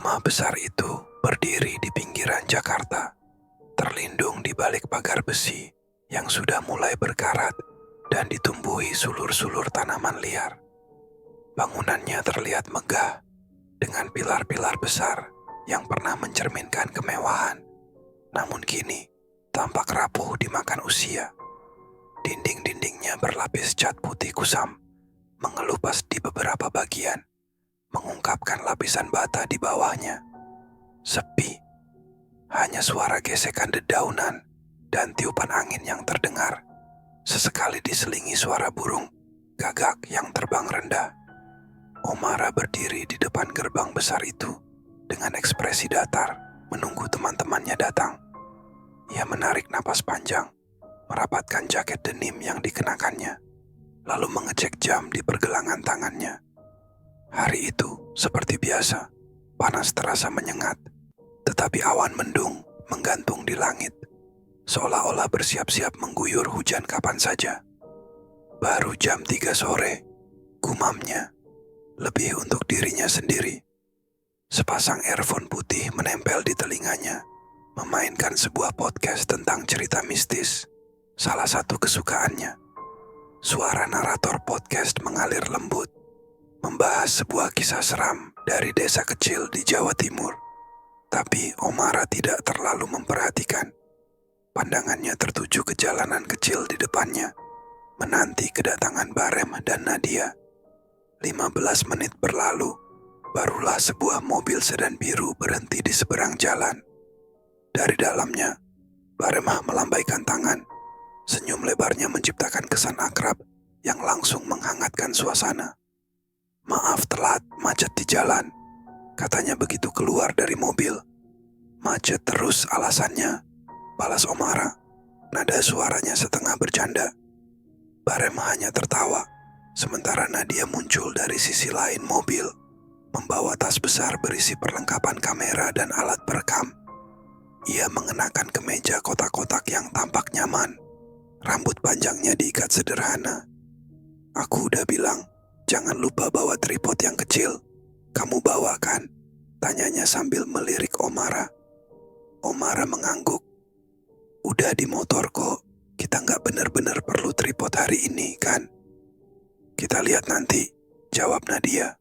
Rumah besar itu berdiri di pinggiran Jakarta, terlindung di balik pagar besi yang sudah mulai berkarat dan ditumbuhi sulur-sulur tanaman liar. Bangunannya terlihat megah dengan pilar-pilar besar yang pernah mencerminkan kemewahan, namun kini tampak rapuh dimakan usia. Dinding-dindingnya berlapis cat putih kusam, mengelupas di beberapa bagian, mengungkapkan lapisan bata di bawahnya. Sepi, hanya suara gesekan dedaunan dan tiupan angin yang terdengar, sesekali diselingi suara burung gagak yang terbang rendah. Omara berdiri di depan gerbang besar itu dengan ekspresi datar, menunggu teman-temannya datang. Ia menarik napas panjang, merapatkan jaket denim yang dikenakannya, lalu mengecek jam di pergelangan tangannya. Hari itu, seperti biasa, panas terasa menyengat, tetapi awan mendung menggantung di langit, seolah-olah bersiap-siap mengguyur hujan kapan saja. Baru jam 3 sore, gumamnya, lebih untuk dirinya sendiri. Sepasang earphone putih menempel di telinganya, memainkan sebuah podcast tentang cerita mistis, salah satu kesukaannya. Suara narator podcast mengalir lembut, membahas sebuah kisah seram dari desa kecil di Jawa Timur. Tapi Omara tidak terlalu memperhatikan. Pandangannya tertuju ke jalanan kecil di depannya, menanti kedatangan Barem dan Nadia. 15 menit berlalu, barulah sebuah mobil sedan biru berhenti di seberang jalan. Dari dalamnya, Baremah melambaikan tangan. Senyum lebarnya menciptakan kesan akrab yang langsung menghangatkan suasana. "Maaf telat, macet di jalan," katanya begitu keluar dari mobil. "Macet terus alasannya," balas Omara. Nada suaranya setengah bercanda. Barem hanya tertawa, sementara Nadia muncul dari sisi lain mobil, membawa tas besar berisi perlengkapan kamera dan alat perekam. Ia mengenakan kemeja kotak-kotak yang tampak nyaman. Rambut panjangnya diikat sederhana. "Aku udah bilang, jangan lupa bawa tripod yang kecil. Kamu bawa kan?" tanyanya sambil melirik Omara. Omara mengangguk. "Udah di motor kok, kita nggak benar-benar perlu tripod hari ini kan?" "Kita lihat nanti," jawab Nadia,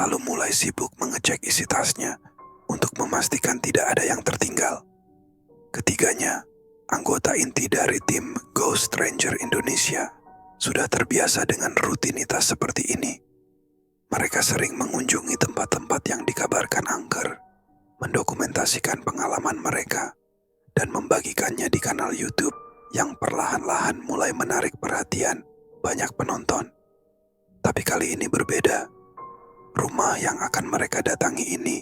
lalu mulai sibuk mengecek isi tasnya untuk memastikan tidak ada yang tertinggal. Ketiganya, anggota inti dari tim Ghost Ranger Indonesia, sudah terbiasa dengan rutinitas seperti ini. Mereka sering mengunjungi tempat-tempat yang dikabarkan angker, mendokumentasikan pengalaman mereka, dan membagikannya di kanal YouTube yang perlahan-lahan mulai menarik perhatian banyak penonton. Tapi kali ini berbeda. Rumah yang akan mereka datangi ini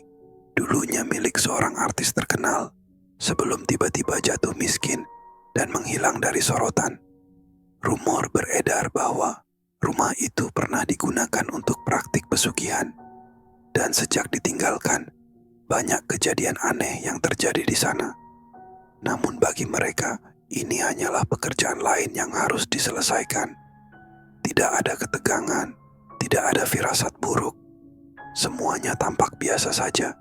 dulunya milik seorang artis terkenal, sebelum tiba-tiba jatuh miskin dan menghilang dari sorotan. Rumor beredar bahwa rumah itu pernah digunakan untuk praktik pesugihan, dan sejak ditinggalkan, banyak kejadian aneh yang terjadi di sana. Namun bagi mereka, ini hanyalah pekerjaan lain yang harus diselesaikan. Tidak ada ketegangan, tidak ada firasat buruk. Semuanya tampak biasa saja.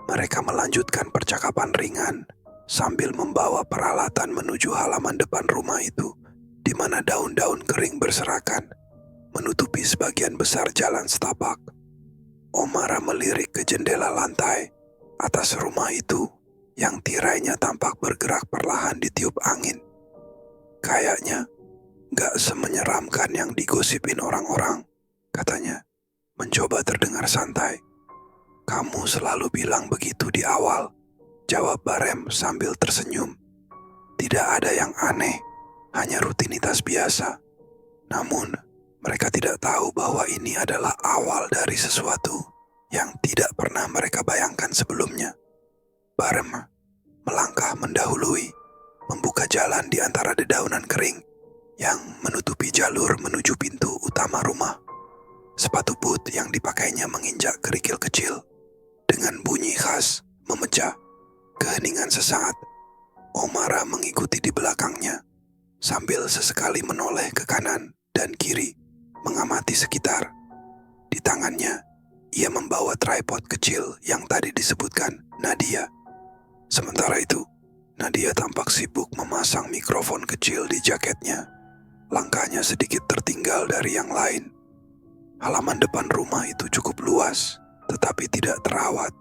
Mereka melanjutkan percakapan ringan sambil membawa peralatan menuju halaman depan rumah itu, di mana daun-daun kering berserakan, menutupi sebagian besar jalan setapak. Omara melirik ke jendela lantai atas rumah itu yang tirainya tampak bergerak perlahan ditiup angin. "Kayaknya gak semenyeramkan yang digosipin orang-orang," katanya, mencoba terdengar santai. "Kamu selalu bilang begitu di awal," jawab Barem sambil tersenyum. "Tidak ada yang aneh, hanya rutinitas biasa. Namun, mereka tidak tahu bahwa ini adalah awal dari sesuatu yang tidak pernah mereka bayangkan sebelumnya." Barem melangkah mendahului, membuka jalan di antara dedaunan kering yang menutupi jalur menuju pintu utama rumah. Sepatu boot yang dipakainya menginjak kerikil kecil. Dengan bunyi khas memecah. Keheningan sesaat, Omara mengikuti di belakangnya, sambil sesekali menoleh ke kanan dan kiri, mengamati sekitar. Di tangannya, Ia membawa tripod kecil yang tadi disebutkan Nadia. Sementara itu, Nadia tampak sibuk memasang mikrofon kecil di jaketnya. Langkahnya sedikit tertinggal dari yang lain. Halaman depan rumah itu cukup luas, tetapi tidak terawat.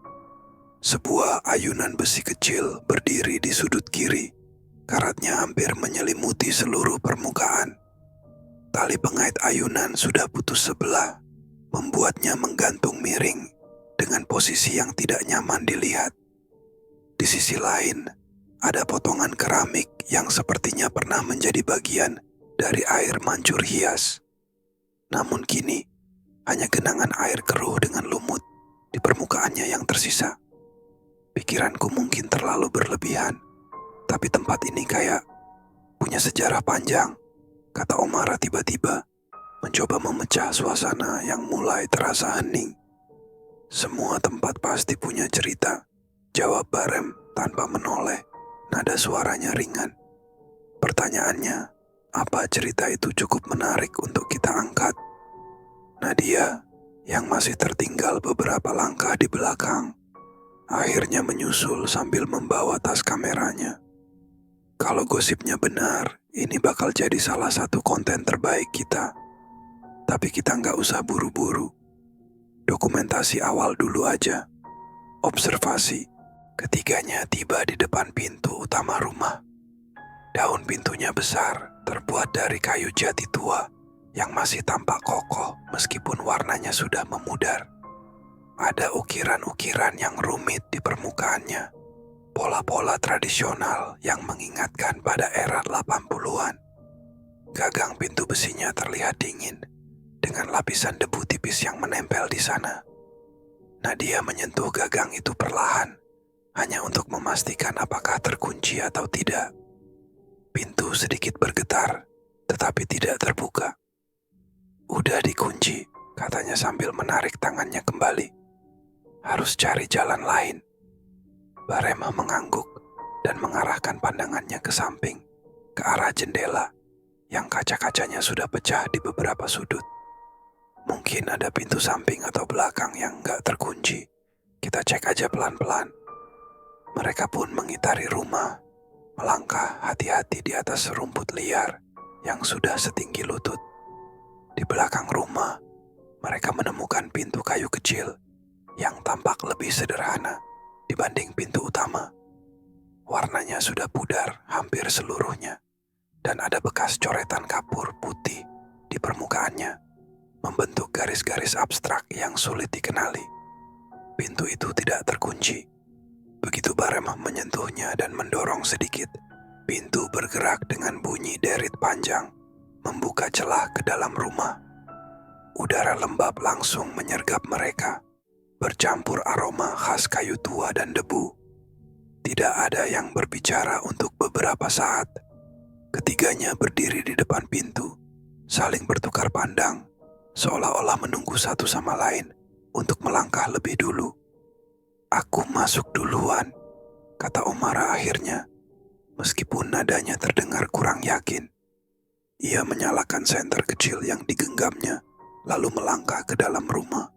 Sebuah ayunan besi kecil berdiri di sudut kiri. Karatnya hampir menyelimuti seluruh permukaan. Tali pengait ayunan sudah putus sebelah, membuatnya menggantung miring dengan posisi yang tidak nyaman dilihat. Di sisi lain, ada potongan keramik yang sepertinya pernah menjadi bagian dari air mancur hias. Namun kini, hanya genangan air keruh dengan lumut di permukaannya yang tersisa. Pikiranku mungkin terlalu berlebihan, tapi tempat ini kayak punya sejarah panjang, kata Omara tiba-tiba, mencoba memecah suasana yang mulai terasa hening. Semua tempat pasti punya cerita, jawab Barem tanpa menoleh, nada suaranya ringan. Pertanyaannya, apa cerita itu cukup menarik untuk kita angkat? Nadia, yang masih tertinggal beberapa langkah di belakang, akhirnya menyusul sambil membawa tas kameranya. Kalau gosipnya benar, ini bakal jadi salah satu konten terbaik kita. Tapi kita nggak usah buru-buru. Dokumentasi awal dulu aja. Observasi. Ketiganya tiba di depan pintu utama rumah. Daun pintunya besar, terbuat dari kayu jati tua yang masih tampak kokoh meskipun warnanya sudah memudar. Ada ukiran-ukiran yang rumit di permukaannya. Pola-pola tradisional yang mengingatkan pada era 80-an. Gagang pintu besinya terlihat dingin dengan lapisan debu tipis yang menempel di sana. Nadia menyentuh gagang itu perlahan, hanya untuk memastikan apakah terkunci atau tidak. Pintu sedikit bergetar, tetapi tidak terbuka. Udah dikunci, katanya sambil menarik tangannya kembali. Harus cari jalan lain. Barema mengangguk dan mengarahkan pandangannya ke samping, ke arah jendela yang kaca-kacanya sudah pecah di beberapa sudut. Mungkin ada pintu samping atau belakang yang nggak terkunci. Kita cek aja pelan-pelan. Mereka pun mengitari rumah, melangkah hati-hati di atas rumput liar yang sudah setinggi lutut. Di belakang rumah, mereka menemukan pintu kayu kecil yang tampak lebih sederhana dibanding pintu utama. Warnanya sudah pudar hampir seluruhnya, dan ada bekas coretan kapur putih di permukaannya, membentuk garis-garis abstrak yang sulit dikenali. Pintu itu tidak terkunci. Begitu Barem menyentuhnya dan mendorong sedikit, pintu bergerak dengan bunyi derit panjang, membuka celah ke dalam rumah. Udara lembab langsung menyergap mereka, bercampur aroma khas kayu tua dan debu. Tidak ada yang berbicara untuk beberapa saat. Ketiganya berdiri di depan pintu, saling bertukar pandang, seolah-olah menunggu satu sama lain untuk melangkah lebih dulu. Aku masuk duluan, kata Omara akhirnya, meskipun nadanya terdengar kurang yakin. Ia menyalakan senter kecil yang digenggamnya, lalu melangkah ke dalam rumah.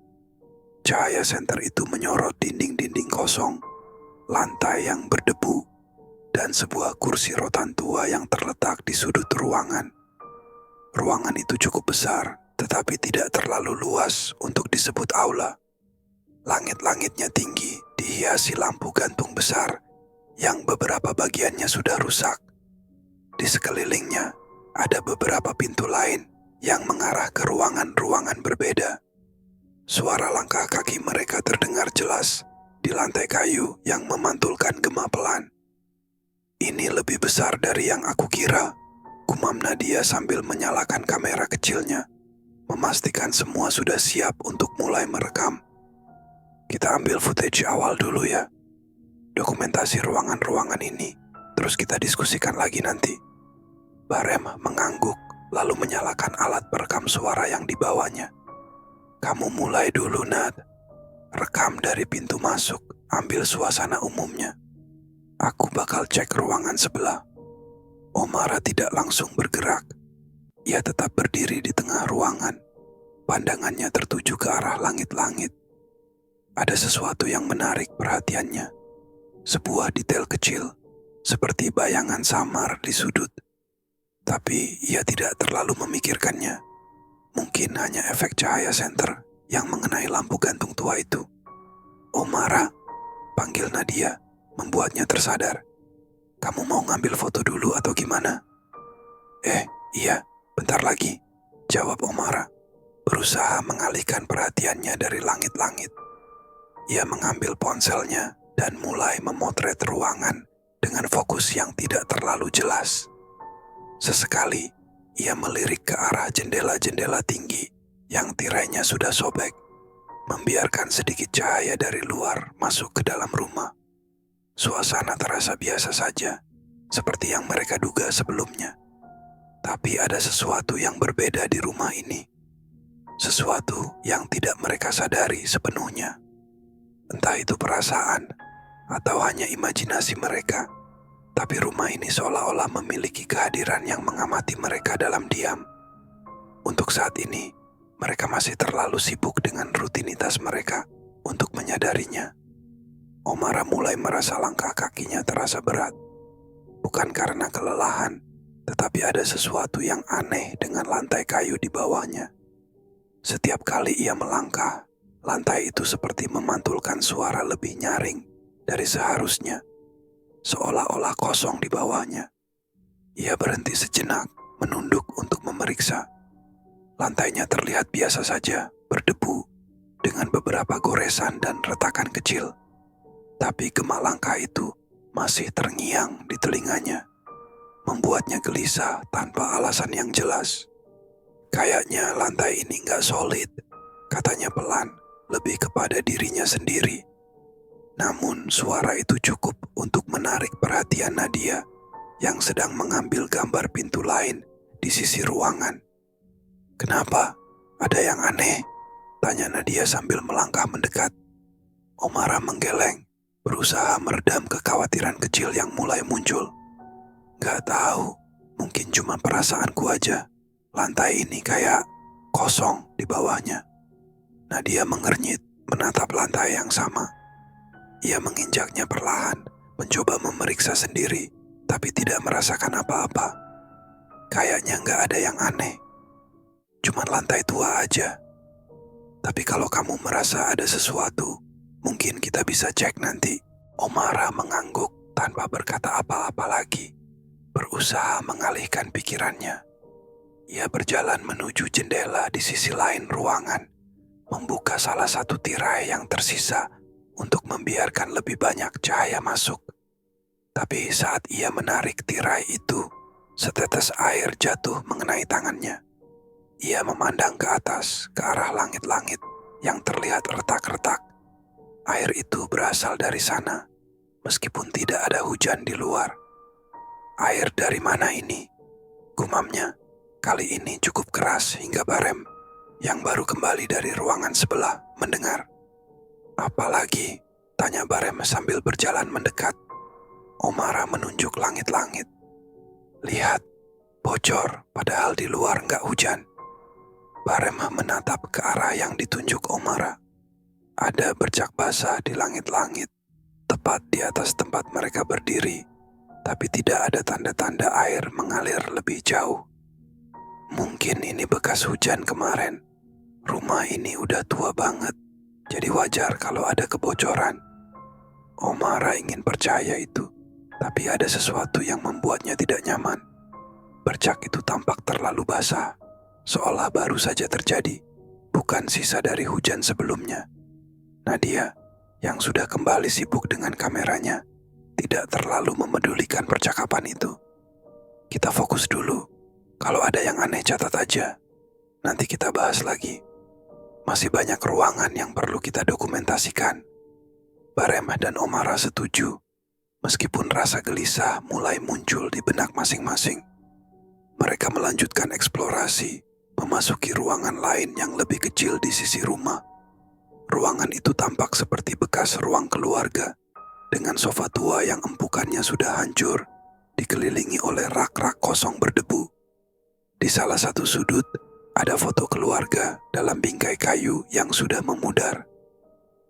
Cahaya senter itu menyorot dinding-dinding kosong, lantai yang berdebu, dan sebuah kursi rotan tua yang terletak di sudut ruangan. Ruangan itu cukup besar, tetapi tidak terlalu luas untuk disebut aula. Langit-langitnya tinggi, dihiasi lampu gantung besar, yang beberapa bagiannya sudah rusak. Di sekelilingnya, ada beberapa pintu lain yang mengarah ke ruangan-ruangan berbeda. Suara langkah kaki mereka terdengar jelas di lantai kayu yang memantulkan gema pelan. Ini lebih besar dari yang aku kira, gumam Nadia sambil menyalakan kamera kecilnya, memastikan semua sudah siap untuk mulai merekam. Kita ambil footage awal dulu ya, dokumentasi ruangan-ruangan ini, terus kita diskusikan lagi nanti. Barem mengangguk lalu menyalakan alat perekam suara yang dibawanya. Kamu mulai dulu, Nad. Rekam dari pintu masuk, ambil suasana umumnya. Aku bakal cek ruangan sebelah. Omara tidak langsung bergerak. Ia tetap berdiri di tengah ruangan. Pandangannya tertuju ke arah langit-langit. Ada sesuatu yang menarik perhatiannya. Sebuah detail kecil, seperti bayangan samar di sudut. Tapi ia tidak terlalu memikirkannya. Mungkin hanya efek cahaya senter yang mengenai lampu gantung tua itu. "Omara," panggil Nadia, membuatnya tersadar. "Kamu mau ngambil foto dulu atau gimana?" Iya, bentar lagi," jawab Omara, berusaha mengalihkan perhatiannya dari langit-langit. Ia mengambil ponselnya dan mulai memotret ruangan dengan fokus yang tidak terlalu jelas. Sesekali, ia melirik ke arah jendela-jendela tinggi yang tirainya sudah sobek, membiarkan sedikit cahaya dari luar masuk ke dalam rumah. Suasana terasa biasa saja, seperti yang mereka duga sebelumnya. Tapi ada sesuatu yang berbeda di rumah ini. Sesuatu yang tidak mereka sadari sepenuhnya. Entah itu perasaan atau hanya imajinasi mereka, tapi rumah ini seolah-olah memiliki kehadiran yang mengamati mereka dalam diam. Untuk saat ini, mereka masih terlalu sibuk dengan rutinitas mereka untuk menyadarinya. Omara mulai merasa langkah kakinya terasa berat. Bukan karena kelelahan, tetapi ada sesuatu yang aneh dengan lantai kayu di bawahnya. Setiap kali ia melangkah, lantai itu seperti memantulkan suara lebih nyaring dari seharusnya, seolah-olah kosong di bawahnya. Ia berhenti sejenak, menunduk untuk memeriksa. Lantainya terlihat biasa saja, berdebu, dengan beberapa goresan dan retakan kecil. Tapi gema langkah itu masih terngiang di telinganya, membuatnya gelisah tanpa alasan yang jelas. "Kayaknya lantai ini gak solid," katanya pelan, lebih kepada dirinya sendiri. Namun suara itu cukup untuk menarik perhatian Nadia yang sedang mengambil gambar pintu lain di sisi ruangan. "Kenapa? Ada yang aneh?" tanya Nadia sambil melangkah mendekat. Omara menggeleng, berusaha meredam kekhawatiran kecil yang mulai muncul. "Gak tahu, mungkin cuma perasaanku aja. Lantai ini kayak kosong di bawahnya." Nadia mengernyit menatap lantai yang sama. Ia menginjaknya perlahan, mencoba memeriksa sendiri, tapi tidak merasakan apa-apa. Kayaknya gak ada yang aneh. Cuman lantai tua aja. "Tapi kalau kamu merasa ada sesuatu, mungkin kita bisa cek nanti." Omara mengangguk tanpa berkata apa-apa lagi, berusaha mengalihkan pikirannya. Ia berjalan menuju jendela di sisi lain ruangan, membuka salah satu tirai yang tersisa untuk membiarkan lebih banyak cahaya masuk. Tapi saat ia menarik tirai itu, setetes air jatuh mengenai tangannya. Ia memandang ke atas, ke arah langit-langit yang terlihat retak-retak. Air itu berasal dari sana, meskipun tidak ada hujan di luar. "Air dari mana ini?" gumamnya. Kali ini cukup keras hingga Barem, yang baru kembali dari ruangan sebelah, mendengar. "Apalagi?" tanya Barem sambil berjalan mendekat. Omara menunjuk langit-langit. "Lihat, bocor padahal di luar nggak hujan." Barem menatap ke arah yang ditunjuk Omara. Ada bercak basah di langit-langit, tepat di atas tempat mereka berdiri, tapi tidak ada tanda-tanda air mengalir lebih jauh. "Mungkin ini bekas hujan kemarin. Rumah ini udah tua banget, jadi wajar kalau ada kebocoran." Omara ingin percaya itu, tapi ada sesuatu yang membuatnya tidak nyaman. Bercak itu tampak terlalu basah, seolah baru saja terjadi, bukan sisa dari hujan sebelumnya. Nadia, yang sudah kembali sibuk dengan kameranya, tidak terlalu memedulikan percakapan itu. "Kita fokus dulu. Kalau ada yang aneh catat aja. Nanti kita bahas lagi. Masih banyak ruangan yang perlu kita dokumentasikan." Barem dan Omara setuju, meskipun rasa gelisah mulai muncul di benak masing-masing. Mereka melanjutkan eksplorasi, memasuki ruangan lain yang lebih kecil di sisi rumah. Ruangan itu tampak seperti bekas ruang keluarga, dengan sofa tua yang empukannya sudah hancur, dikelilingi oleh rak-rak kosong berdebu. Di salah satu sudut, ada foto keluarga dalam bingkai kayu yang sudah memudar.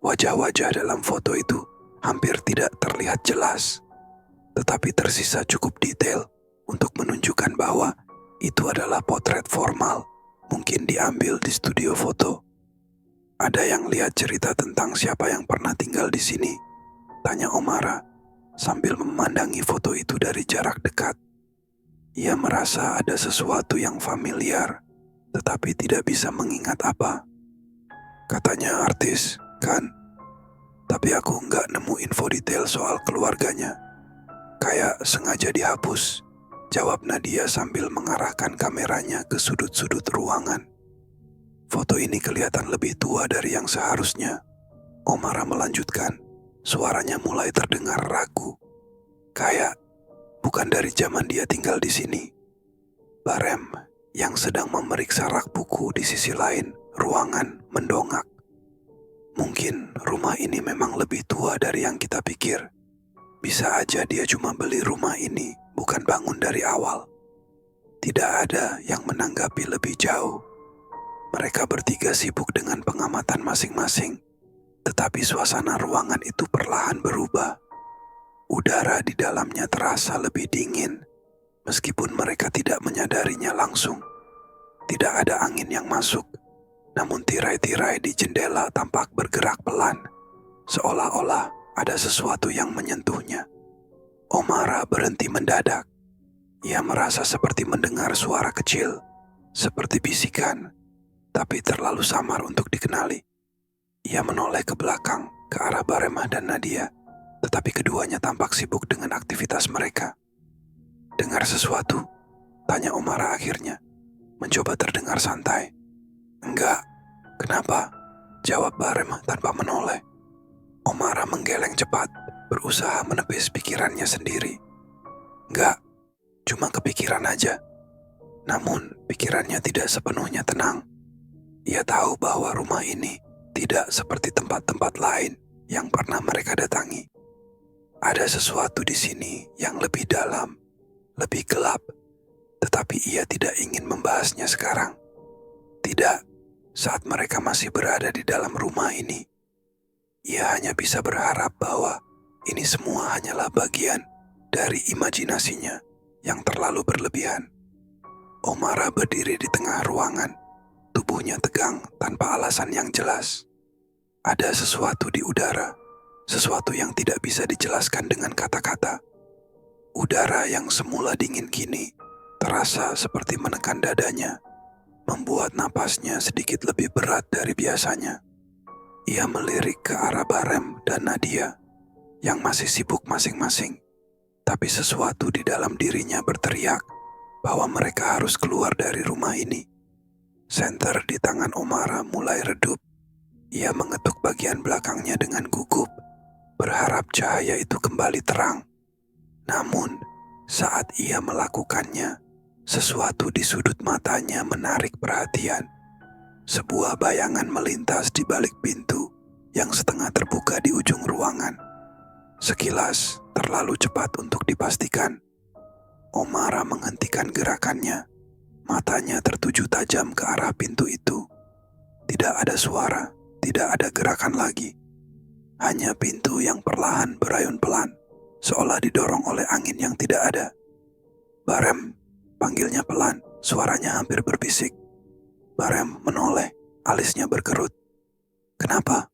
Wajah-wajah dalam foto itu hampir tidak terlihat jelas, tetapi tersisa cukup detail untuk menunjukkan bahwa itu adalah potret formal, mungkin diambil di studio foto. "Ada yang lihat cerita tentang siapa yang pernah tinggal di sini?" tanya Omara sambil memandangi foto itu dari jarak dekat. Ia merasa ada sesuatu yang familiar, tetapi tidak bisa mengingat apa. "Katanya artis, kan? Tapi aku nggak nemu info detail soal keluarganya. Kayak sengaja dihapus," jawab Nadia sambil mengarahkan kameranya ke sudut-sudut ruangan. "Foto ini kelihatan lebih tua dari yang seharusnya," Omara melanjutkan. Suaranya mulai terdengar ragu. "Kayak bukan dari zaman dia tinggal di sini." Barem yang sedang memeriksa rak buku di sisi lain ruangan mendongak. "Mungkin rumah ini memang lebih tua dari yang kita pikir. Bisa aja dia cuma beli rumah ini, bukan bangun dari awal." Tidak ada yang menanggapi lebih jauh. Mereka bertiga sibuk dengan pengamatan masing-masing, tetapi suasana ruangan itu perlahan berubah. Udara di dalamnya terasa lebih dingin, meskipun mereka tidak menyadarinya langsung. Tidak ada angin yang masuk, namun tirai-tirai di jendela tampak bergerak pelan, seolah-olah ada sesuatu yang menyentuhnya. Omara berhenti mendadak. Ia merasa seperti mendengar suara kecil, seperti bisikan, tapi terlalu samar untuk dikenali. Ia menoleh ke belakang, ke arah Baremah dan Nadia, tetapi keduanya tampak sibuk dengan aktivitas mereka. "Dengar sesuatu?" tanya Omara akhirnya, mencoba terdengar santai. "Enggak, kenapa?" jawab Baremah tanpa menoleh. Omara menggeleng cepat, berusaha menepis pikirannya sendiri. "Enggak, cuma kepikiran aja." Namun pikirannya tidak sepenuhnya tenang. Ia tahu bahwa rumah ini tidak seperti tempat-tempat lain yang pernah mereka datangi. Ada sesuatu di sini yang lebih dalam, lebih gelap, tetapi ia tidak ingin membahasnya sekarang. Tidak, saat mereka masih berada di dalam rumah ini. Ia hanya bisa berharap bahwa ini semua hanyalah bagian dari imajinasinya yang terlalu berlebihan. Omara berdiri di tengah ruangan, tubuhnya tegang tanpa alasan yang jelas. Ada sesuatu di udara, sesuatu yang tidak bisa dijelaskan dengan kata-kata. Udara yang semula dingin kini terasa seperti menekan dadanya, membuat napasnya sedikit lebih berat dari biasanya. Ia melirik ke arah Barem dan Nadia yang masih sibuk masing-masing, tapi sesuatu di dalam dirinya berteriak bahwa mereka harus keluar dari rumah ini. Senter di tangan Omara mulai redup. Ia mengetuk bagian belakangnya dengan gugup, berharap cahaya itu kembali terang. Namun, saat ia melakukannya, sesuatu di sudut matanya menarik perhatian. Sebuah bayangan melintas di balik pintu yang setengah terbuka di ujung ruangan. Sekilas, terlalu cepat untuk dipastikan. Omara menghentikan gerakannya. Matanya tertuju tajam ke arah pintu itu. Tidak ada suara, tidak ada gerakan lagi. Hanya pintu yang perlahan berayun pelan, seolah didorong oleh angin yang tidak ada. "Barem," panggilnya pelan, suaranya hampir berbisik. Barem menoleh, alisnya berkerut. "Kenapa?"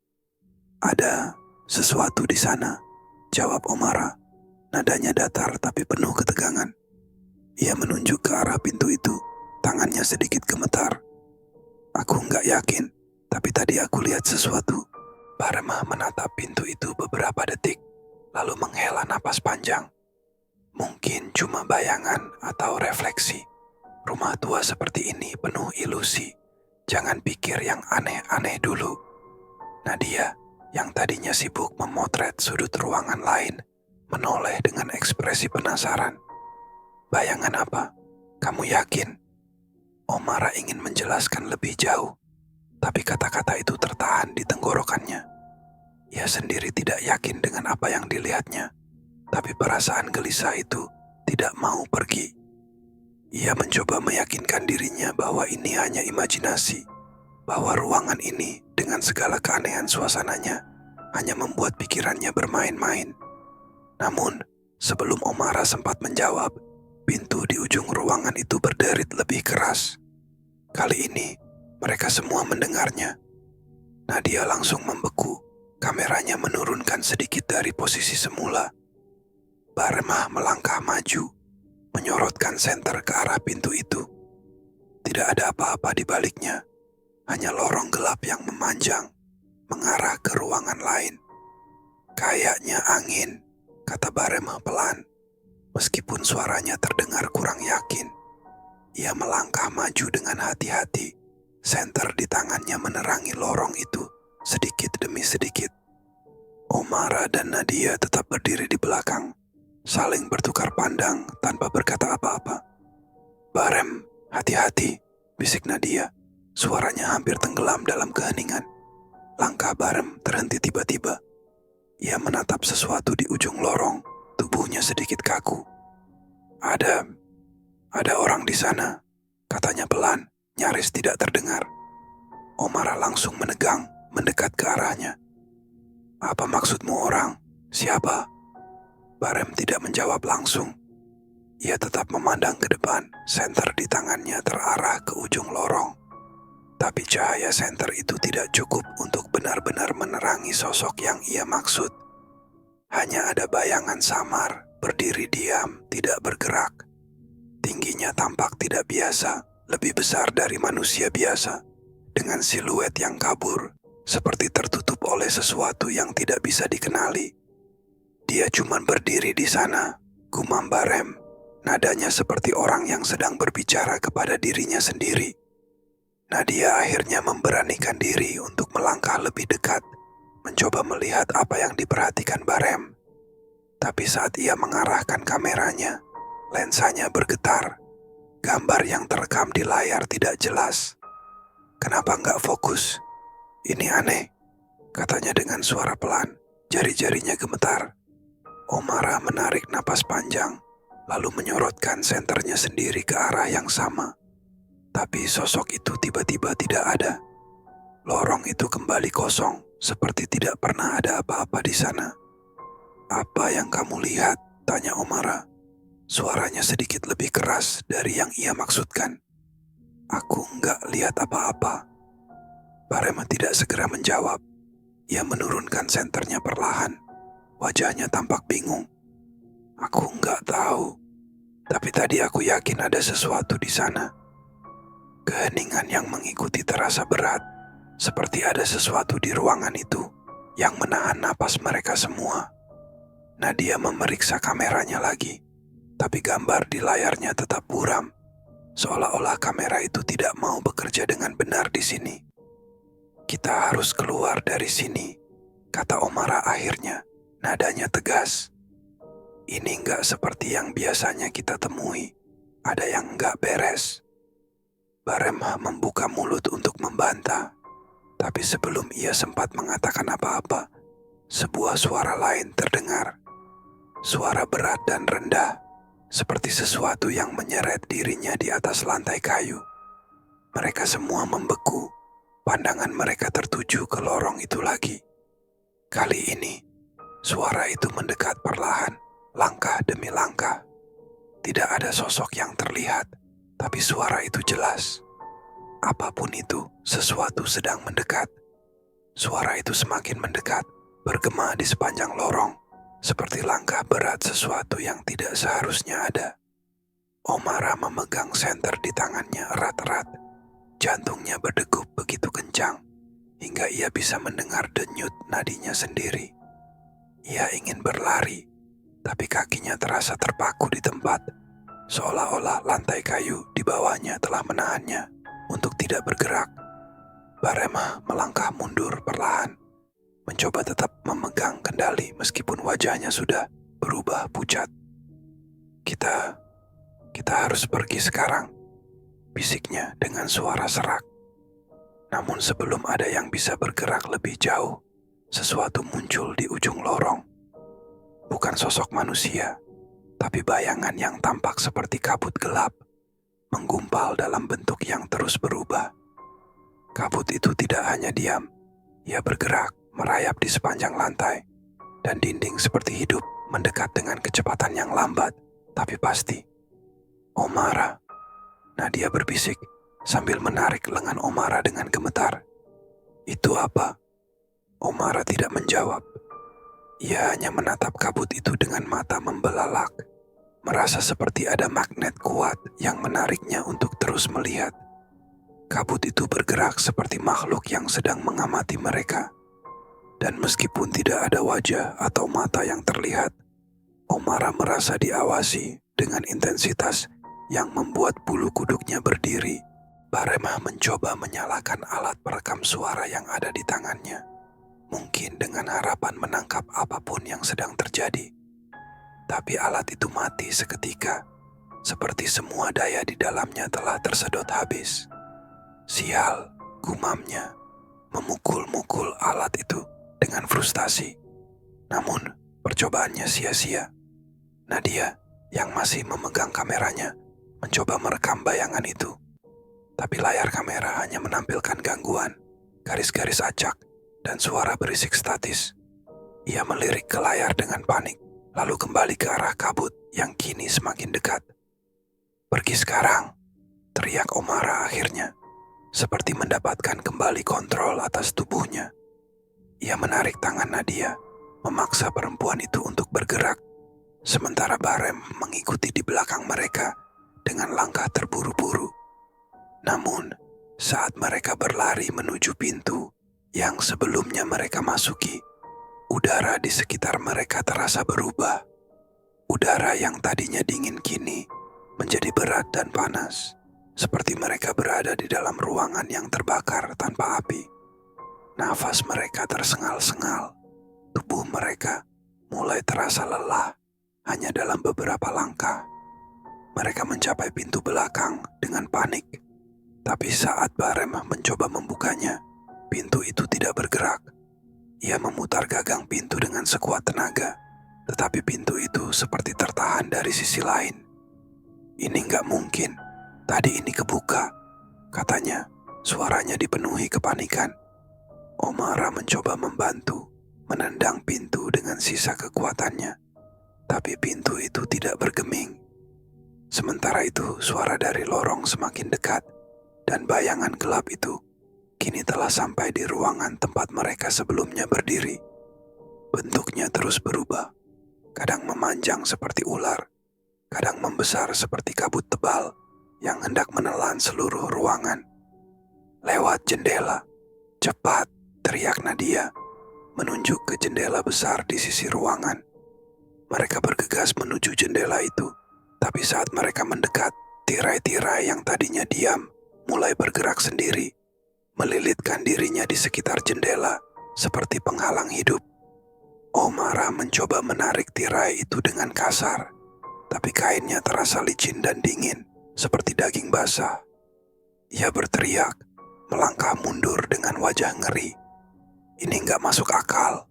"Ada sesuatu di sana," jawab Omara. Nadanya datar tapi penuh ketegangan. Ia menunjuk ke arah pintu itu, tangannya sedikit gemetar. "Aku nggak yakin, tapi tadi aku lihat sesuatu." Baremah menatap pintu itu beberapa detik, lalu menghela napas panjang. Mungkin cuma bayangan atau refleksi. Rumah tua seperti ini penuh ilusi. Jangan pikir yang aneh-aneh dulu. Nadia, yang tadinya sibuk memotret sudut ruangan lain, menoleh dengan ekspresi penasaran. "Bayangan apa? Kamu yakin?" Omara ingin menjelaskan lebih jauh, tapi kata-kata itu tertahan di tenggorokannya. Ia sendiri tidak yakin dengan apa yang dilihatnya, tapi perasaan gelisah itu tidak mau pergi. Ia mencoba meyakinkan dirinya bahwa ini hanya imajinasi, bahwa ruangan ini dengan segala keanehan suasananya hanya membuat pikirannya bermain-main. Namun, sebelum Omara sempat menjawab, pintu di ujung ruangan itu berderit lebih keras. Kali ini, mereka semua mendengarnya. Nadia langsung membeku, kameranya menurunkan sedikit dari posisi semula. Baremah melangkah maju, menyorotkan senter ke arah pintu itu. Tidak ada apa-apa di baliknya, hanya lorong gelap yang memanjang, mengarah ke ruangan lain. Kayaknya angin, kata Baremah pelan, meskipun suaranya terdengar kurang yakin. Ia melangkah maju dengan hati-hati, senter di tangannya menerangi lorong itu sedikit demi sedikit. Omara dan Nadia tetap berdiri di belakang, saling bertukar pandang tanpa berkata apa-apa. "Barem, hati-hati," bisik Nadia. Suaranya hampir tenggelam dalam keheningan. Langkah Barem terhenti tiba-tiba. Ia menatap sesuatu di ujung lorong, tubuhnya sedikit kaku. Ada orang di sana," katanya pelan, nyaris tidak terdengar. Omara langsung menegang, mendekat ke arahnya. "Apa maksudmu orang? Siapa?" Barem tidak menjawab langsung. Ia tetap memandang ke depan, senter di tangannya terarah ke ujung lorong. Tapi cahaya senter itu tidak cukup untuk benar-benar menerangi sosok yang ia maksud. Hanya ada bayangan samar, berdiri diam, tidak bergerak. Tingginya tampak tidak biasa, lebih besar dari manusia biasa, dengan siluet yang kabur, seperti tertutup oleh sesuatu yang tidak bisa dikenali. "Dia cuma berdiri di sana," gumam Barem. Nadanya seperti orang yang sedang berbicara kepada dirinya sendiri. Nadia akhirnya memberanikan diri untuk melangkah lebih dekat, mencoba melihat apa yang diperhatikan Barem. Tapi saat ia mengarahkan kameranya, lensanya bergetar. Gambar yang terekam di layar tidak jelas. "Kenapa nggak fokus? Ini aneh," katanya dengan suara pelan, jari-jarinya gemetar. Omara menarik napas panjang, lalu menyorotkan senternya sendiri ke arah yang sama. Tapi sosok itu tiba-tiba tidak ada. Lorong itu kembali kosong, seperti tidak pernah ada apa-apa di sana. "Apa yang kamu lihat?" tanya Omara. Suaranya sedikit lebih keras dari yang ia maksudkan. "Aku nggak lihat apa-apa." Barema tidak segera menjawab. Ia menurunkan senternya perlahan. Wajahnya tampak bingung. "Aku nggak tahu, tapi tadi aku yakin ada sesuatu di sana." Keheningan yang mengikuti terasa berat, seperti ada sesuatu di ruangan itu yang menahan napas mereka semua. Nadia memeriksa kameranya lagi, tapi gambar di layarnya tetap buram, seolah-olah kamera itu tidak mau bekerja dengan benar di sini. "Kita harus keluar dari sini," kata Omara akhirnya, nadanya tegas. "Ini nggak seperti yang biasanya kita temui, ada yang nggak beres." Baremah membuka mulut untuk membantah, tapi sebelum ia sempat mengatakan apa-apa, sebuah suara lain terdengar. Suara berat dan rendah, seperti sesuatu yang menyeret dirinya di atas lantai kayu. Mereka semua membeku, pandangan mereka tertuju ke lorong itu lagi. Kali ini, suara itu mendekat perlahan, langkah demi langkah. Tidak ada sosok yang terlihat, tapi suara itu jelas. Apapun itu, sesuatu sedang mendekat. Suara itu semakin mendekat, bergema di sepanjang lorong, seperti langkah berat sesuatu yang tidak seharusnya ada. Omara memegang senter di tangannya erat-erat. Jantungnya berdegup begitu kencang, hingga ia bisa mendengar denyut nadinya sendiri. Ia ingin berlari, tapi kakinya terasa terpaku di tempat, seolah-olah lantai kayu di bawahnya telah menahannya untuk tidak bergerak. Baremah melangkah mundur perlahan, mencoba tetap memegang kendali meskipun wajahnya sudah berubah pucat. Kita harus pergi sekarang," bisiknya dengan suara serak. Namun sebelum ada yang bisa bergerak lebih jauh, sesuatu muncul di ujung lorong. Bukan sosok manusia, tapi bayangan yang tampak seperti kabut gelap, menggumpal dalam bentuk yang terus berubah. Kabut itu tidak hanya diam, ia bergerak, merayap di sepanjang lantai, dan dinding seperti hidup mendekat dengan kecepatan yang lambat tapi pasti. "Omara," Nadia berbisik sambil menarik lengan Omara dengan gemetar. "Itu apa?" Omara tidak menjawab. Ia hanya menatap kabut itu dengan mata membelalak, merasa seperti ada magnet kuat yang menariknya untuk terus melihat. Kabut itu bergerak seperti makhluk yang sedang mengamati mereka. Dan meskipun tidak ada wajah atau mata yang terlihat, Omara merasa diawasi dengan intensitas yang membuat bulu kuduknya berdiri. Baremah mencoba menyalakan alat perekam suara yang ada di tangannya, mungkin dengan harapan menangkap apapun yang sedang terjadi. Tapi alat itu mati seketika, seperti semua daya di dalamnya telah tersedot habis. "Sial," gumamnya, memukul-mukul alat itu dengan frustasi. Namun, percobaannya sia-sia. Nadia, yang masih memegang kameranya, mencoba merekam bayangan itu. Tapi layar kamera hanya menampilkan gangguan, garis-garis acak, dan suara berisik statis. Ia melirik ke layar dengan panik, lalu kembali ke arah kabut yang kini semakin dekat. "Pergi sekarang," teriak Omara akhirnya, seperti mendapatkan kembali kontrol atas tubuhnya. Ia menarik tangan Nadia, memaksa perempuan itu untuk bergerak, sementara Barem mengikuti di belakang mereka dengan langkah terburu-buru. Namun, saat mereka berlari menuju pintu yang sebelumnya mereka masuki, udara di sekitar mereka terasa berubah. Udara yang tadinya dingin kini menjadi berat dan panas, seperti mereka berada di dalam ruangan yang terbakar tanpa api. Nafas mereka tersengal-sengal, tubuh mereka mulai terasa lelah hanya dalam beberapa langkah. Mereka mencapai pintu belakang dengan panik. Tapi saat Barem mencoba membukanya, pintu itu tidak bergerak. Ia memutar gagang pintu dengan sekuat tenaga, tetapi pintu itu seperti tertahan dari sisi lain. "Ini nggak mungkin, tadi ini kebuka," katanya, suaranya dipenuhi kepanikan. Omara mencoba membantu, menendang pintu dengan sisa kekuatannya, tapi pintu itu tidak bergeming. Sementara itu, suara dari lorong semakin dekat, dan bayangan gelap itu kini telah sampai di ruangan tempat mereka sebelumnya berdiri. Bentuknya terus berubah, kadang memanjang seperti ular, kadang membesar seperti kabut tebal yang hendak menelan seluruh ruangan. "Lewat jendela, cepat!" teriak Nadia, menunjuk ke jendela besar di sisi ruangan. Mereka bergegas menuju jendela itu, tapi saat mereka mendekat, tirai-tirai yang tadinya diam mulai bergerak sendiri, melilitkan dirinya di sekitar jendela seperti penghalang hidup. Omara mencoba menarik tirai itu dengan kasar, tapi kainnya terasa licin dan dingin, seperti daging basah. Ia berteriak, melangkah mundur dengan wajah ngeri. "Ini nggak masuk akal."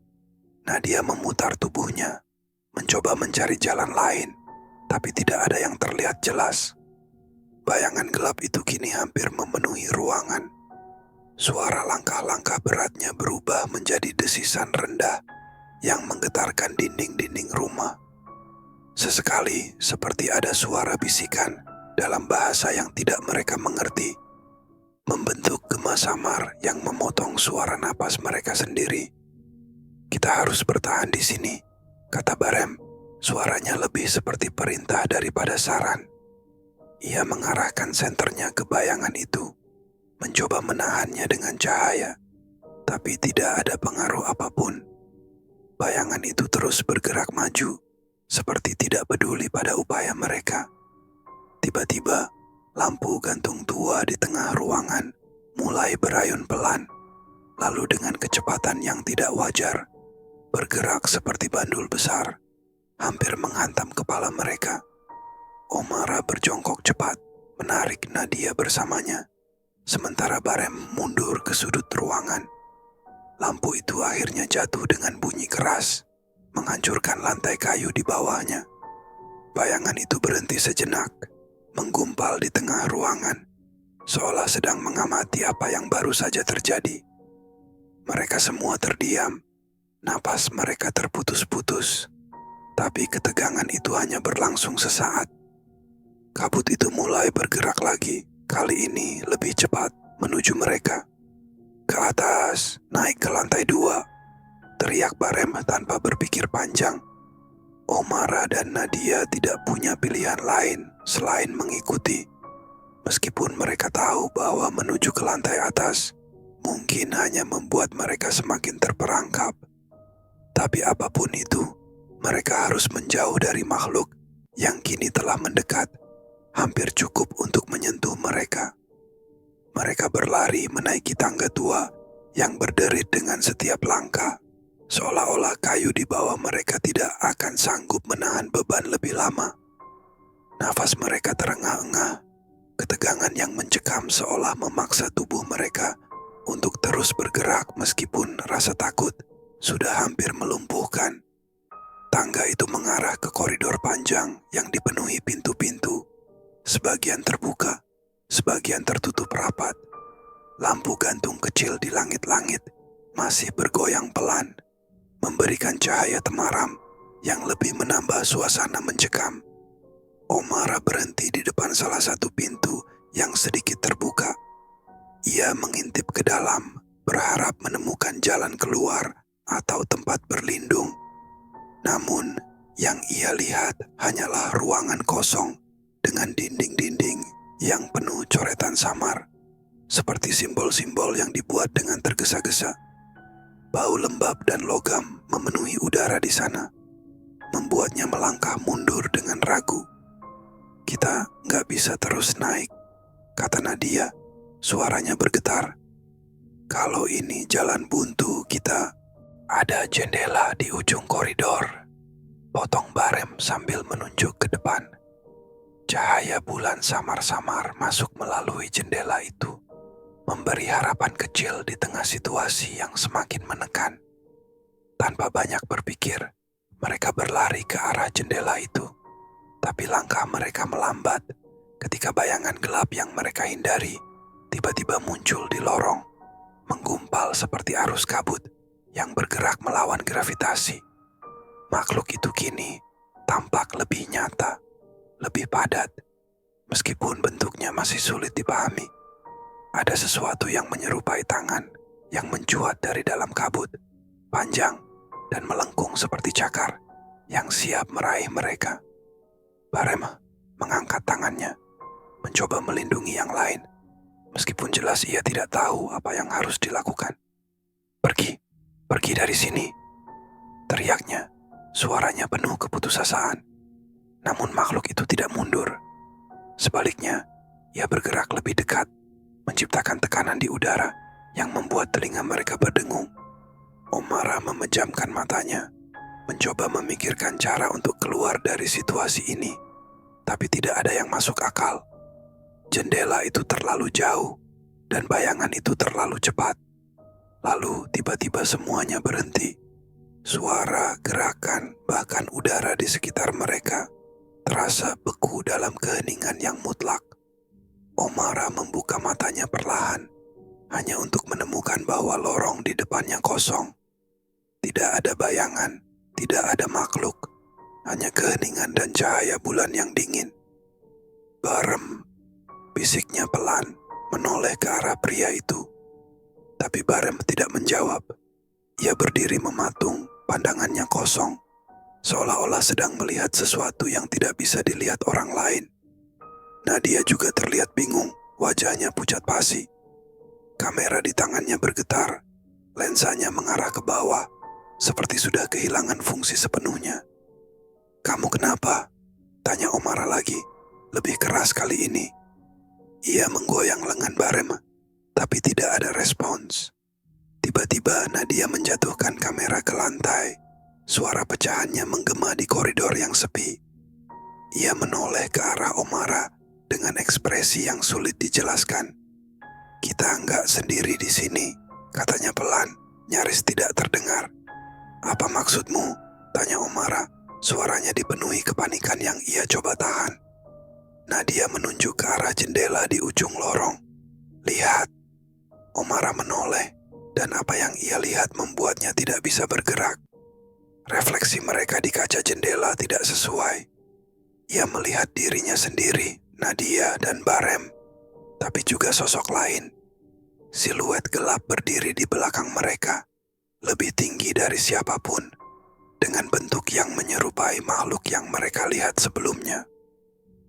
Nadia memutar tubuhnya, mencoba mencari jalan lain, tapi tidak ada yang terlihat jelas. Bayangan gelap itu kini hampir memenuhi ruangan. Suara langkah-langkah beratnya berubah menjadi desisan rendah yang menggetarkan dinding-dinding rumah. Sesekali seperti ada suara bisikan dalam bahasa yang tidak mereka mengerti, membentuk gema samar yang memotong suara napas mereka sendiri. "Kita harus bertahan di sini," kata Barem. Suaranya lebih seperti perintah daripada saran. Ia mengarahkan senternya ke bayangan itu, mencoba menahannya dengan cahaya, tapi tidak ada pengaruh apapun. Bayangan itu terus bergerak maju, seperti tidak peduli pada upaya mereka. Tiba-tiba, lampu gantung tua di tengah ruangan mulai berayun pelan, lalu dengan kecepatan yang tidak wajar, bergerak seperti bandul besar, hampir menghantam kepala mereka. Omara berjongkok cepat, menarik Nadia bersamanya, sementara Barem mundur ke sudut ruangan. Lampu itu akhirnya jatuh dengan bunyi keras, menghancurkan lantai kayu di bawahnya. Bayangan itu berhenti sejenak, menggumpal di tengah ruangan, seolah sedang mengamati apa yang baru saja terjadi. Mereka semua terdiam, napas mereka terputus-putus. Tapi ketegangan itu hanya berlangsung sesaat. Kabut itu mulai bergerak lagi, kali ini lebih cepat menuju mereka. Ke atas, naik ke lantai 2, teriak Barem tanpa berpikir panjang. Omara dan Nadia tidak punya pilihan lain selain mengikuti. Meskipun mereka tahu bahwa menuju ke lantai atas mungkin hanya membuat mereka semakin terperangkap. Tapi apapun itu, mereka harus menjauh dari makhluk yang kini telah mendekat, hampir cukup untuk menyentuh mereka. Mereka berlari menaiki tangga tua yang berderit dengan setiap langkah, seolah-olah kayu di bawah mereka tidak akan sanggup menahan beban lebih lama. Nafas mereka terengah-engah, ketegangan yang mencekam seolah memaksa tubuh mereka untuk terus bergerak meskipun rasa takut sudah hampir melumpuhkan. Tangga itu mengarah ke koridor panjang yang dipenuhi pintu-pintu. Sebagian terbuka, sebagian tertutup rapat. Lampu gantung kecil di langit-langit masih bergoyang pelan, memberikan cahaya temaram yang lebih menambah suasana mencekam. Omara berhenti di depan salah satu pintu yang sedikit terbuka. Ia mengintip ke dalam, berharap menemukan jalan keluar atau tempat berlindung. Namun, yang ia lihat hanyalah ruangan kosong dengan dinding-dinding yang penuh coretan samar, seperti simbol-simbol yang dibuat dengan tergesa-gesa. Bau lembab dan logam memenuhi udara di sana, membuatnya melangkah mundur dengan ragu. "Kita nggak bisa terus naik," kata Nadia, suaranya bergetar. "Kalau ini jalan buntu, kita..." "Ada jendela di ujung koridor," potong Barem sambil menunjuk ke depan. Cahaya bulan samar-samar masuk melalui jendela itu, memberi harapan kecil di tengah situasi yang semakin menekan. Tanpa banyak berpikir, mereka berlari ke arah jendela itu. Tapi langkah mereka melambat ketika bayangan gelap yang mereka hindari tiba-tiba muncul di lorong, menggumpal seperti arus kabut yang bergerak melawan gravitasi. Makhluk itu kini tampak lebih nyata, lebih padat, meskipun bentuknya masih sulit dipahami. Ada sesuatu yang menyerupai tangan yang mencuat dari dalam kabut, panjang dan melengkung seperti cakar yang siap meraih mereka. Barem mengangkat tangannya, mencoba melindungi yang lain, meskipun jelas ia tidak tahu apa yang harus dilakukan. Pergi dari sini," teriaknya, suaranya penuh keputusasaan. Namun makhluk itu tidak mundur. Sebaliknya, ia bergerak lebih dekat, menciptakan tekanan di udara yang membuat telinga mereka berdengung. Omara memejamkan matanya, mencoba memikirkan cara untuk keluar dari situasi ini, tapi tidak ada yang masuk akal. Jendela itu terlalu jauh, dan bayangan itu terlalu cepat. Lalu tiba-tiba semuanya berhenti. Suara, gerakan, bahkan udara di sekitar mereka terasa beku dalam keheningan yang mutlak. Omara membuka matanya perlahan, hanya untuk menemukan bahwa lorong di depannya kosong. Tidak ada bayangan, tidak ada makhluk, hanya keheningan dan cahaya bulan yang dingin. "Barem," bisiknya pelan, menoleh ke arah pria itu. Tapi Barem tidak menjawab. Ia berdiri mematung, pandangannya kosong, seolah-olah sedang melihat sesuatu yang tidak bisa dilihat orang lain. Nadia juga terlihat bingung, wajahnya pucat pasi. Kamera di tangannya bergetar, lensanya mengarah ke bawah, seperti sudah kehilangan fungsi sepenuhnya. "Kamu kenapa?" tanya Omara lagi, lebih keras kali ini. Ia menggoyang lengan Barem, tapi tidak ada respons. Tiba-tiba Nadia menjatuhkan kamera ke lantai. Suara pecahannya menggema di koridor yang sepi. Ia menoleh ke arah Omara dengan ekspresi yang sulit dijelaskan. "Kita nggak sendiri di sini," katanya pelan, nyaris tidak terdengar. "Apa maksudmu?" tanya Omara, suaranya dipenuhi kepanikan yang ia coba tahan. Nadia menunjuk ke arah jendela di ujung lorong. "Lihat." Omara menoleh. dan apa yang ia lihat membuatnya tidak bisa bergerak. Refleksi mereka di kaca jendela tidak sesuai. Ia melihat dirinya sendiri, Nadia dan Barem, tapi juga sosok lain. Siluet gelap berdiri di belakang mereka, lebih tinggi dari siapapun, dengan bentuk yang menyerupai makhluk yang mereka lihat sebelumnya.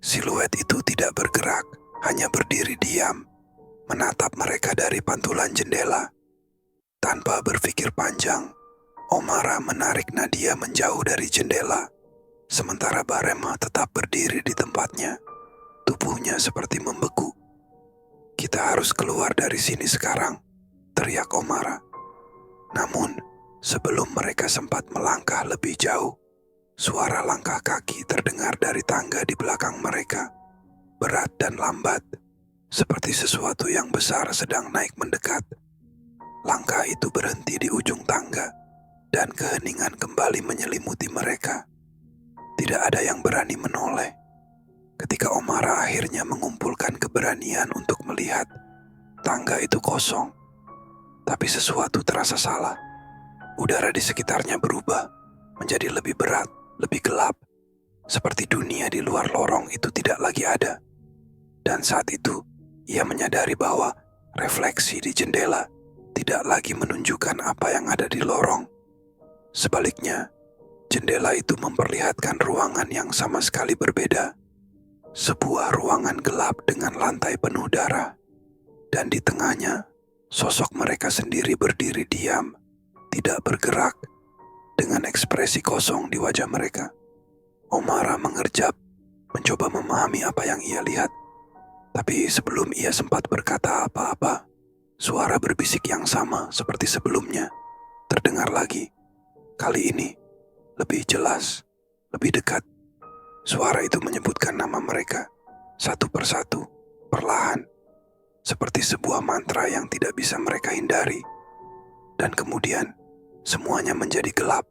Siluet itu tidak bergerak, hanya berdiri diam, menatap mereka dari pantulan jendela. Tanpa berpikir panjang, Omara menarik Nadia menjauh dari jendela, sementara Barema tetap berdiri di tempatnya, tubuhnya seperti membeku. "Kita harus keluar dari sini sekarang," teriak Omara. Namun, sebelum mereka sempat melangkah lebih jauh, suara langkah kaki terdengar dari tangga di belakang mereka, berat dan lambat, seperti sesuatu yang besar sedang naik mendekat. Langkah itu berhenti di ujung tangga, dan keheningan kembali menyelimuti mereka. Tidak ada yang berani menoleh. Ketika Omara akhirnya mengumpulkan keberanian untuk melihat, tangga itu kosong. Tapi sesuatu terasa salah. Udara di sekitarnya berubah, menjadi lebih berat, lebih gelap. Seperti dunia di luar lorong itu tidak lagi ada. Dan saat itu, ia menyadari bahwa refleksi di jendela tidak lagi menunjukkan apa yang ada di lorong. Sebaliknya, jendela itu memperlihatkan ruangan yang sama sekali berbeda. Sebuah ruangan gelap dengan lantai penuh darah. Dan di tengahnya, sosok mereka sendiri berdiri diam, tidak bergerak, dengan ekspresi kosong di wajah mereka. Omara mengerjap, mencoba memahami apa yang ia lihat. Tapi sebelum ia sempat berkata apa-apa, suara berbisik yang sama seperti sebelumnya terdengar lagi. Kali ini, lebih jelas, lebih dekat. Suara itu menyebutkan nama mereka, satu persatu, perlahan, seperti sebuah mantra yang tidak bisa mereka hindari. Dan kemudian, semuanya menjadi gelap.